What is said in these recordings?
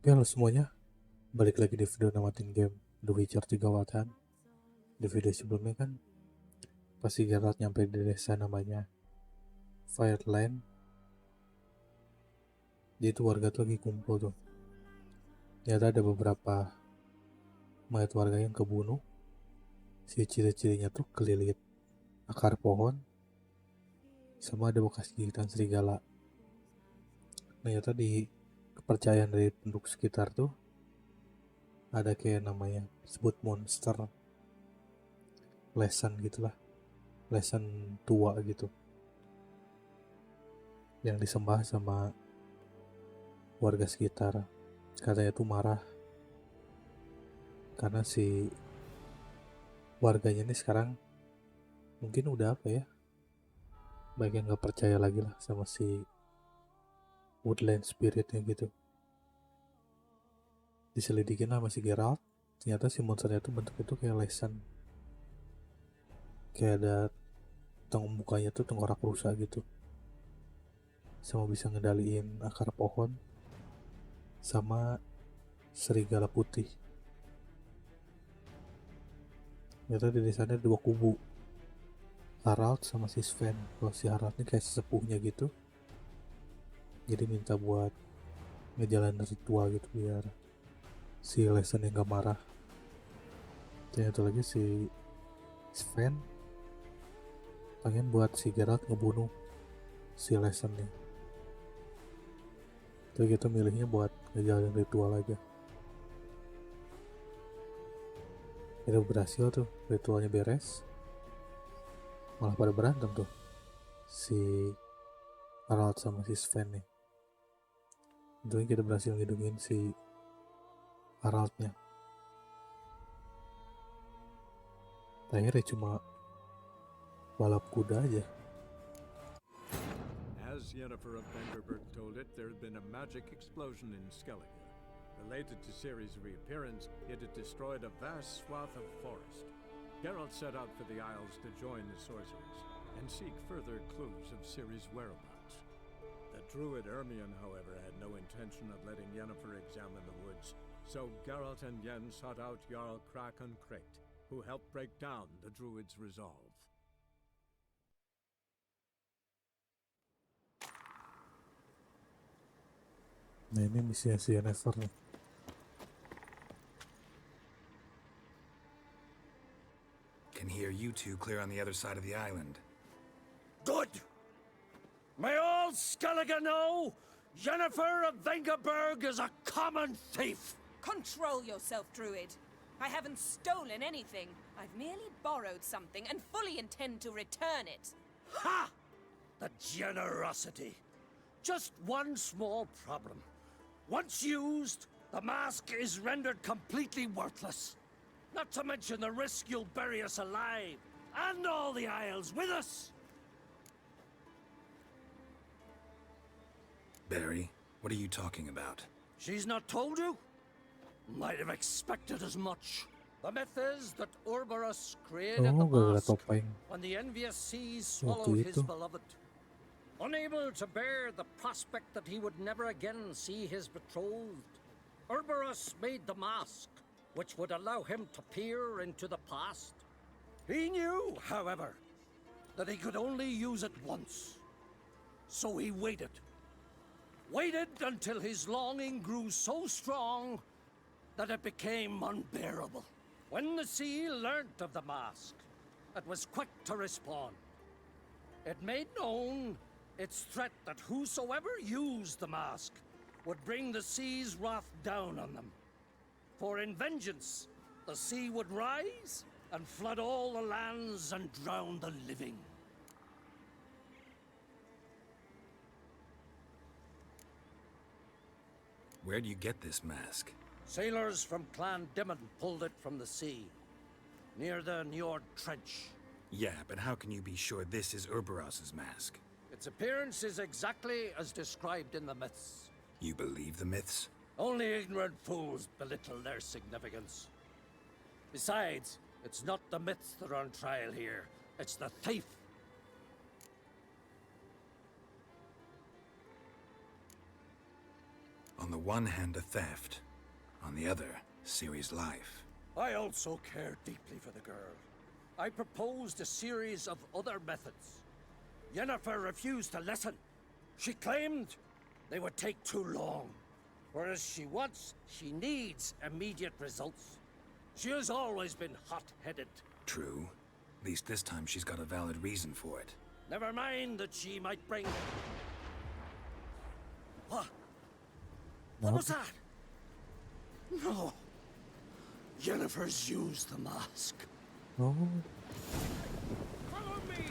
Oke, halo semuanya, balik lagi di video namatin game The Witcher 3 Watan. Di video sebelumnya kan pasti Geralt nyampe di desa namanya Fireland. Dia tuh warga tuh lagi kumpul tuh. Ternyata ada beberapa mayat warga yang kebunuh. Si ciri-cirinya tuh kelilit akar pohon, sama ada bekas gigitan serigala. Ternyata di kepercayaan dari penduduk sekitar tuh ada kayak namanya sebut monster lesan gitulah, lesan tua gitu, yang disembah sama warga sekitar. Katanya tuh marah karena si warganya ini sekarang mungkin udah apa ya, bagian gak percaya lagi lah sama si woodland spiritnya gitu. Diselidikin lah sama si Geralt, ternyata si monsternya tuh bentuknya tuh kayak lesan, kayak ada mukanya tuh tengkorak rusa gitu, sama bisa ngedaliin akar pohon sama serigala putih. Ternyata di sana ada dua kubu, Harald sama si Sven. Kalau si Harald ini kayak sesepuhnya gitu, jadi minta buat ngejalanin ritual gitu biar si Lesan yang gak marah. Ternyata lagi si Sven pengen buat si Geralt ngebunuh si Lesan nih. Terus gitu milihnya buat ngejalanin ritual aja. Itu berhasil tuh, ritualnya beres. Malah pada berantem tuh si Harald sama si Sven nih. Untungnya kita berhasil ngidupin si Haraldnya. Akhirnya cuma balap kuda aja. As Yennefer of Vengerberg told it, there had been a magic explosion in Skellige. Related to Ciri's reappearance, it had destroyed a vast swath of forest. Geralt set out for the Isles to join the sorcerers and seek further clues of Ciri's whereabouts. The druid Ermion, however, had no intention of letting Yennefer examine the woods, so Geralt and Yen sought out Jarl Kraken Kreit, who helped break down the druid's resolve. Nah ini misinya si Yennefer nih. Can hear you two clear on the other side of the island. Good! May all Skellige know Yennefer of Vengerberg is a common thief! Control yourself, Druid. I haven't stolen anything. I've merely borrowed something and fully intend to return it. Ha! The generosity. Just one small problem. Once used, the mask is rendered completely worthless. Not to mention the risk you'll bury us alive, and all the Isles with us! Barry, what are you talking about? She's not told you? Might have expected as much. The myth is that Ouroboros created the gara-gara mask topeng when the envious seas waktu swallowed his itu. beloved. Unable to bear the prospect that he would never again see his betrothed, Ouroboros made the mask, which would allow him to peer into the past. He knew, however, that he could only use it once. So he waited. Waited until his longing grew so strong that it became unbearable. When the sea learnt of the mask, it was quick to respond. It made known its threat that whosoever used the mask would bring the sea's wrath down on them. For in vengeance, the sea would rise and flood all the lands and drown the living. Where'd you get this mask? Sailors from Clan Dimon pulled it from the sea, near the Njord Trench. Yeah, but how can you be sure this is Ouroboros' mask? Its appearance is exactly as described in the myths. You believe the myths? Only ignorant fools belittle their significance. Besides, it's not the myths that are on trial here, it's the thief. On the the one hand a theft, on the other, Ciri's life. I also care deeply for the girl. I proposed a series of other methods. Yennefer refused to listen. She claimed they would take too long. Whereas she needs immediate results. She has always been hot-headed. True. At least this time she's got a valid reason for it. Never mind that she might bring... What? What was that? No. Yennefer's used the mask. Oh, Follow me!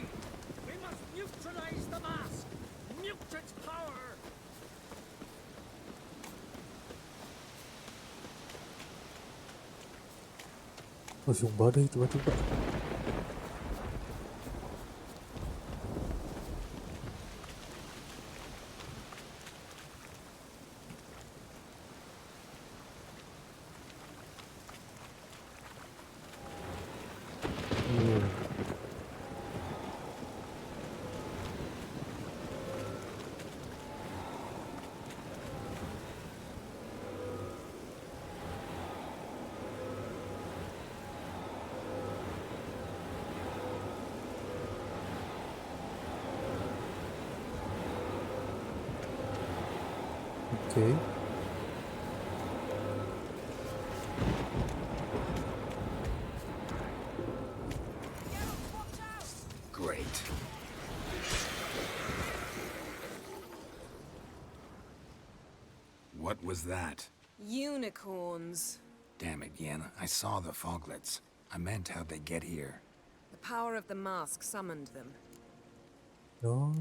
We must neutralize the mask! Mute its power! langsung badai tiba-tiba. Oke. Great. What was that? Unicorns. Damn it, Yen. I saw the foglets. I meant how'd they get here? The power of the mask summoned them. Oh,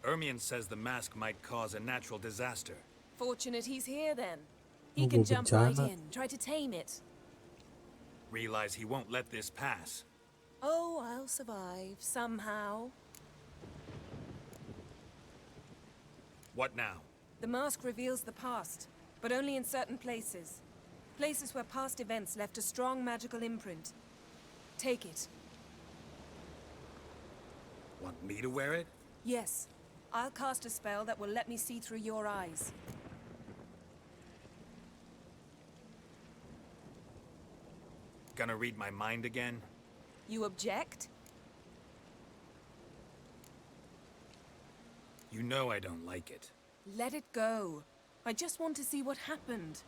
Ermion says the mask might cause a natural disaster. Fortunate he's here then. He Oh, can jump right bencana. in, try to tame it. Realize he won't let this pass. Oh, I'll survive, somehow. What now? The mask reveals the past, but only in certain places. Places where past events left a strong magical imprint. Take it. Want me to wear it? Yes. I'll cast a spell that will let me see through your eyes. Gonna read my mind again? You object? You know I don't like it. Let it go. I just want to see what happened.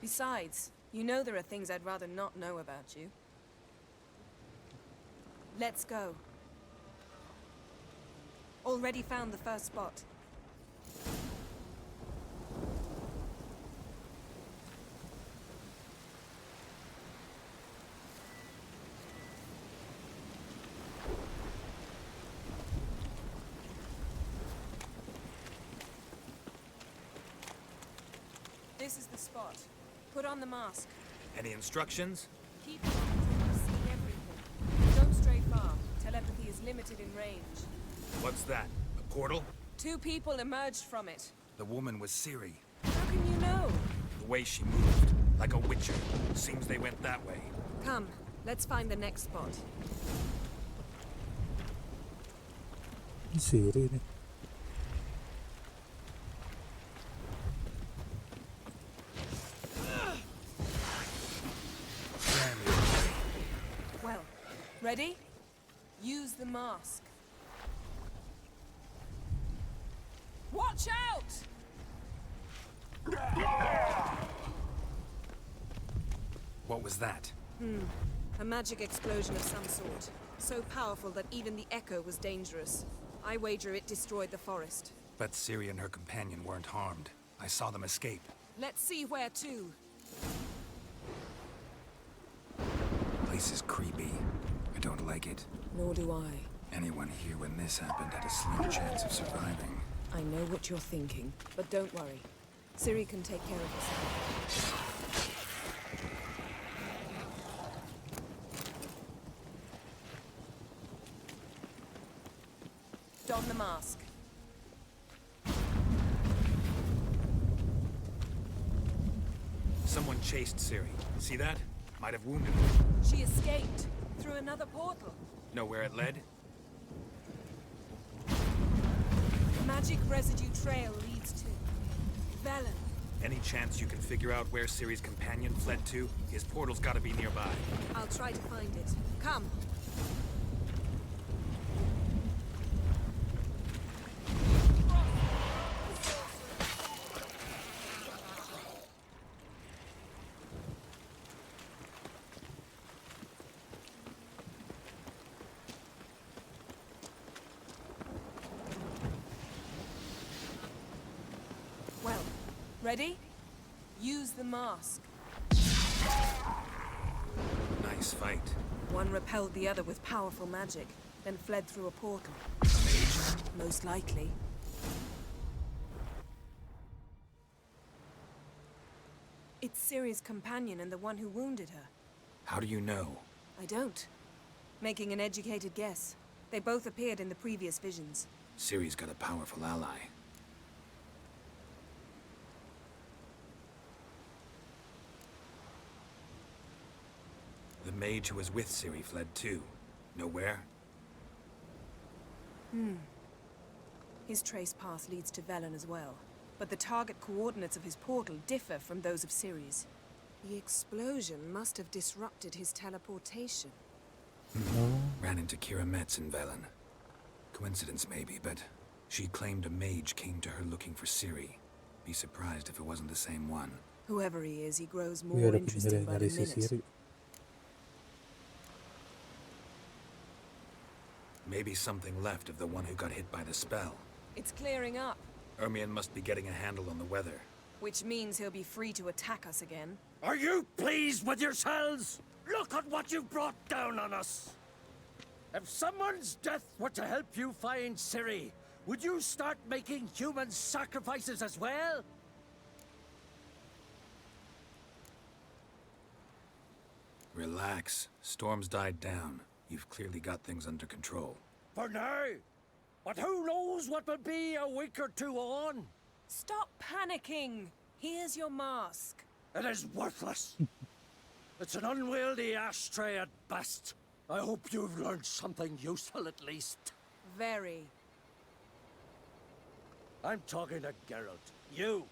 Besides, you know there are things I'd rather not know about you. Let's go. Already found the first spot. This is the spot. Put on the mask. Any instructions? Keep on until you see everything. Don't stray far. Telepathy is limited in range. What's that? A portal? 2 people emerged from it. The woman was Ciri. How can you know? The way she moved, like a witcher. Seems they went that way. Come, let's find the next spot. ini Siri nih. Well, ready? Use the mask. Watch out! What was that? A magic explosion of some sort. So powerful that even the echo was dangerous. I wager it destroyed the forest. Bet Ciri and her companion weren't harmed. I saw them escape. Let's see where to. Place is creepy. I don't like it. Nor do I. Anyone here when this happened had a slim chance of surviving. I know what you're thinking, but don't worry. Ciri can take care of herself. Don the mask. Someone chased Ciri. See that? Might have wounded her. She escaped through another portal. Know where it led? The magic residue trail leads Velen. Any chance you can figure out where Ciri's companion fled to? His portal's gotta be nearby. I'll try to find it. Come. Well, ready? Use the mask. Nice fight. One repelled the other with powerful magic, then fled through a portal. Mage? Most likely. It's Ciri's companion and the one who wounded her. How do you know? I don't. Making an educated guess. They both appeared in the previous visions. Ciri's got a powerful ally. The mage who was with Ciri fled too. Know where? His trace path leads to Velen as well. But the target coordinates of his portal differ from those of Ciri's. The explosion must have disrupted his teleportation. Ran into Kira Metz in Velen. Coincidence maybe, but she claimed a mage came to her looking for Ciri. Be surprised if it wasn't the same one. Whoever he is, he grows Gue more ada interesting penilaian by dari the si minute. Siri. Maybe something left of the one who got hit by the spell. It's clearing up, Ermion must be getting a handle on the weather. which means he'll be free to attack us again. Are you pleased with yourselves? Look at what you've brought down on us. If someone's death were to help you find Ciri, would you start making human sacrifices as well? Relax. Storm's died down. You've clearly got things under control. For now. But who knows what will be a week or two on? Stop panicking! Here's your mask. It is worthless. It's an unwieldy ashtray at best. I hope you've learned something useful at least. Very. I'm talking to Geralt. You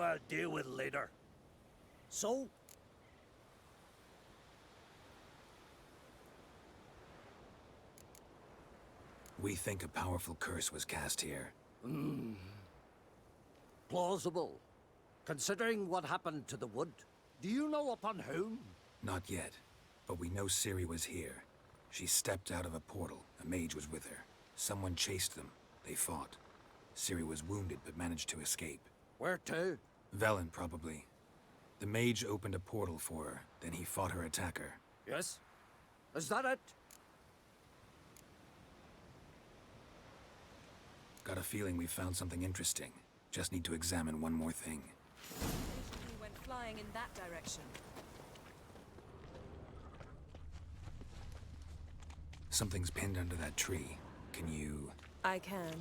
I'll deal with later. So? We think a powerful curse was cast here. Plausible. Considering what happened to the wood, do you know upon whom? Not yet, but we know Ciri was here. She stepped out of a portal. A mage was with her. Someone chased them. They fought. Ciri was wounded but managed to escape. Where to? Velen, probably. The mage opened a portal for her, then he fought her attacker. Yes? Is that it? Got a feeling we found something interesting. Just need to examine one more thing. He went flying in that direction. Something's pinned under that tree. Can you... I can.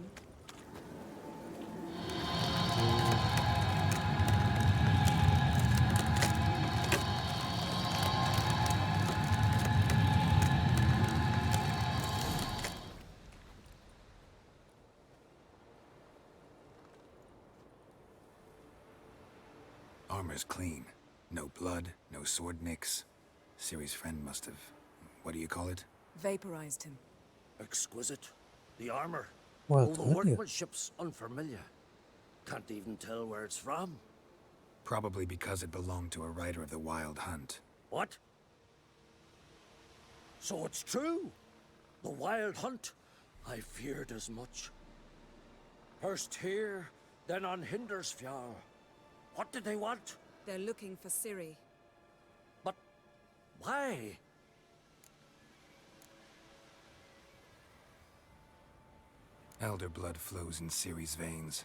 Armor's clean. No blood, no sword nicks. Ciri's friend must have... what do you call it? Vaporized him. Exquisite. The armor. Wah, All the keren ya. workmanship's unfamiliar. Can't even tell where it's from. Probably because it belonged to a rider of the Wild Hunt. What? So it's true? The Wild Hunt? I feared as much. First here, then on Hindersfjall. What did they want? They're looking for Ciri. But why? Elder blood flows in Ciri's veins.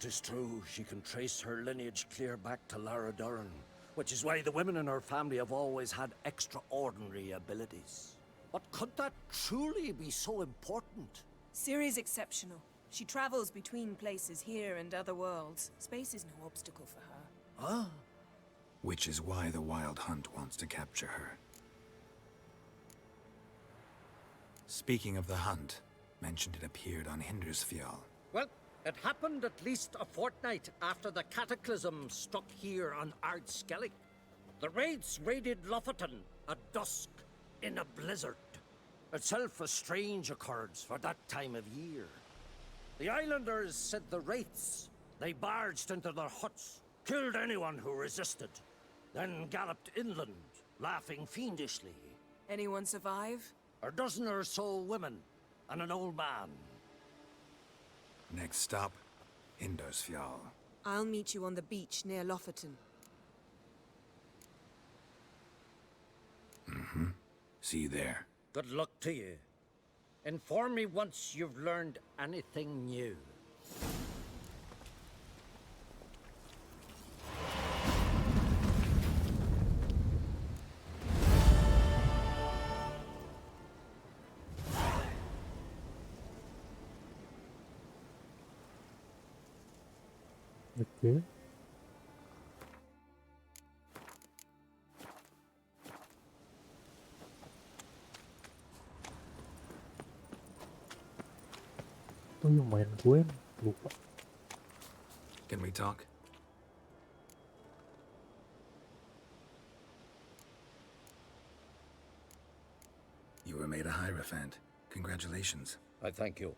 'Tis true, she can trace her lineage clear back to Lara Duran, which is why the women in her family have always had extraordinary abilities. But could that truly be so important? Ciri's exceptional. She travels between places here and other worlds. Space is no obstacle for her. Huh? Which is why the Wild Hunt wants to capture her. Speaking of the hunt, mentioned it appeared on Hindersfjall. Well, It happened at least a fortnight after the cataclysm struck here on Ardskellig. The raids raided Lofoten at dusk in a blizzard. Itself a strange occurrence for that time of year. The islanders said the wraiths. They barged into their huts, killed anyone who resisted, then galloped inland, laughing fiendishly. Anyone survive? A dozen or so women and an old man. Next stop, Indersfjall. I'll meet you on the beach near Lofoten. See you there. Good luck to you. Inform me once you've learned anything new. Oke. Oh, yang main Gwent, lupa. Can we talk? You were made a Hierophant. Congratulations. I thank you.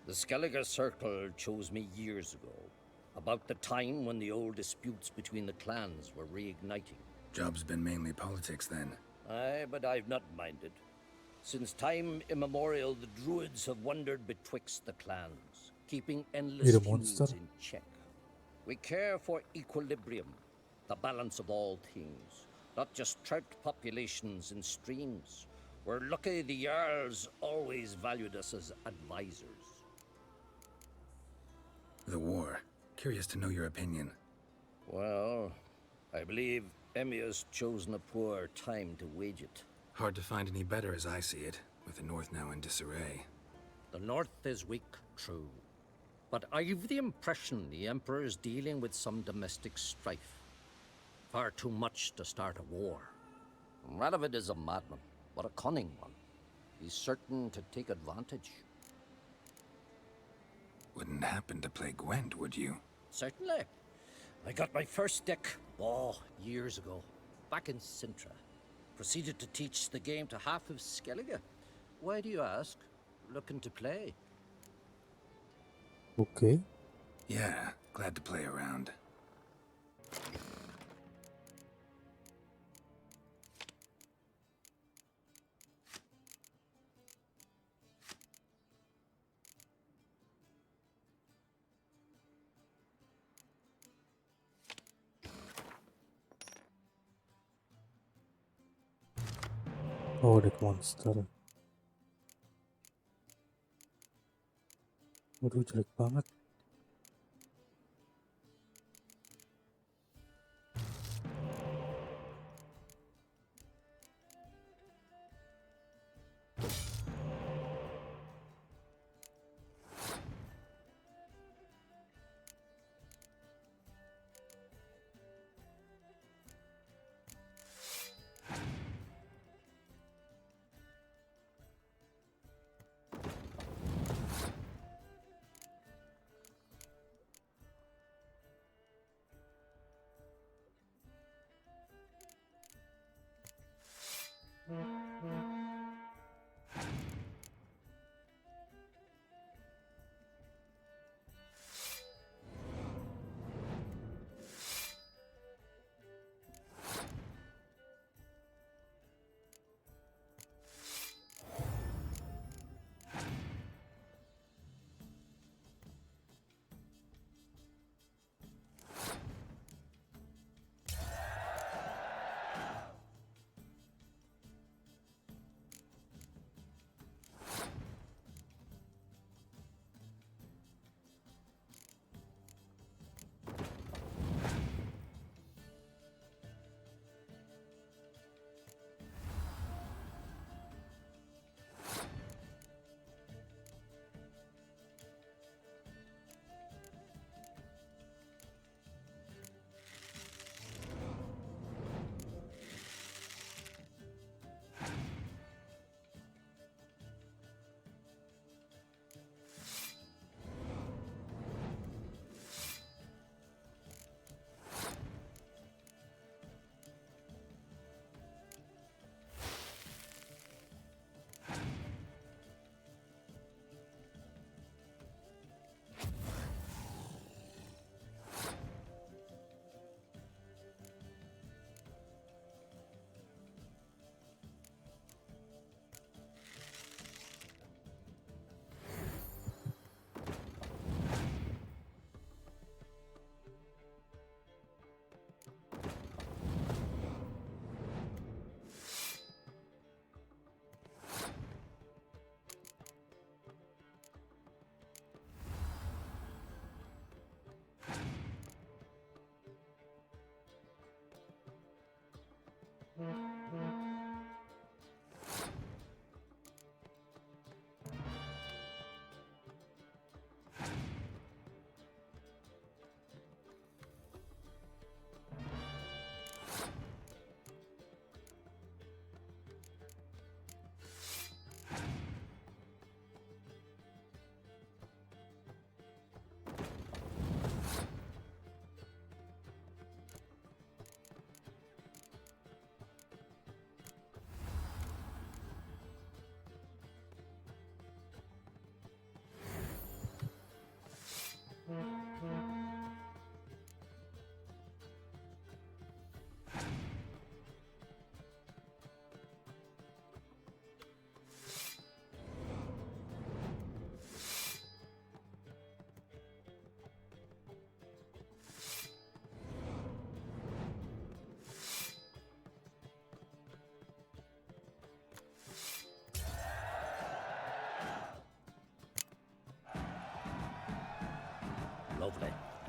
The Skellige Circle chose me years ago, about the time when the old disputes between the clans were reigniting. Job's been mainly politics then. Aye, but I've not minded. Since time immemorial, the druids have wandered betwixt the clans, keeping endless Need a feuds monster? in check. We care for equilibrium, the balance of all things, not just trout populations and streams. We're lucky the Jarls always valued us as advisors. The war. Curious to know your opinion. Well, I believe Emia's chosen a poor time to wage it. Hard to find any better as I see it, with the North now in disarray. The North is weak, true. But I've the impression the Emperor is dealing with some domestic strife. Far too much to start a war. Radovid is a madman, but a cunning one. He's certain to take advantage. Wouldn't happen to play Gwent, would you? Certainly. I got my first deck, years ago, back in Sintra. Proceeded to teach the game to half of Skellige. Why do you ask? Looking to play? Oke. Yeah, glad to play around. Oh, deck monster. Waduh, jelek banget.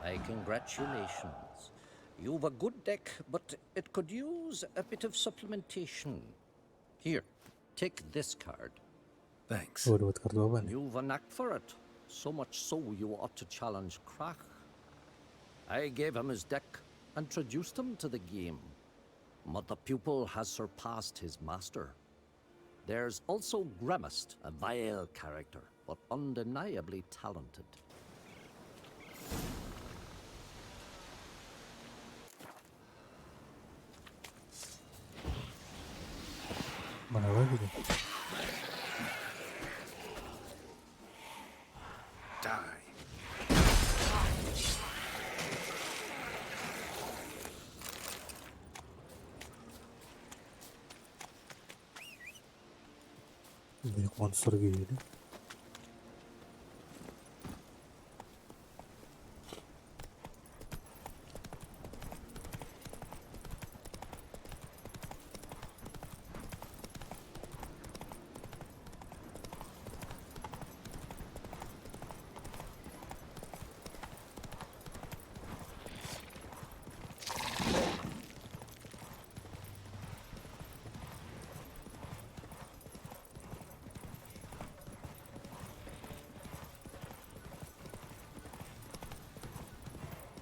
My congratulations. You've a good deck, but it could use a bit of supplementation. Here, take this card. Thanks. Oh, dapat kartu apa nih? You've a knack for it. So much so you ought to challenge Krach. I gave him his deck, introduced him to the game. But the pupil has surpassed his master. There's also Grimist, a vile character, but undeniably talented. Mana lagi nih? Die. Banyak monster gini.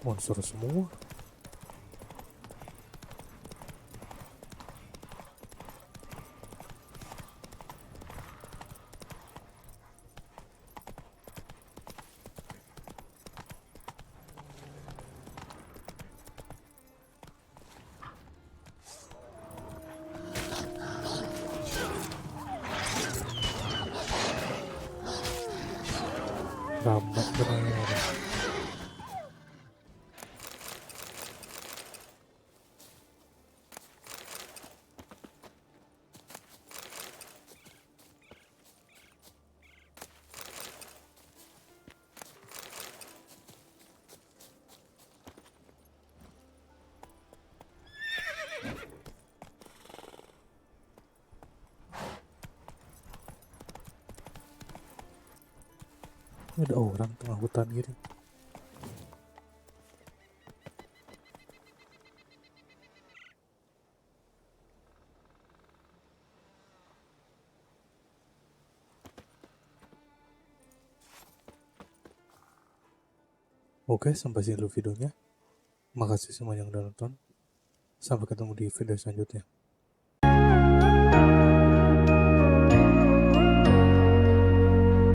Monster semua. Rambat benar. Ada orang tengah hutan gitu. Oke, sampai sini dulu videonya. Makasih semua yang udah nonton. Sampai ketemu di video selanjutnya.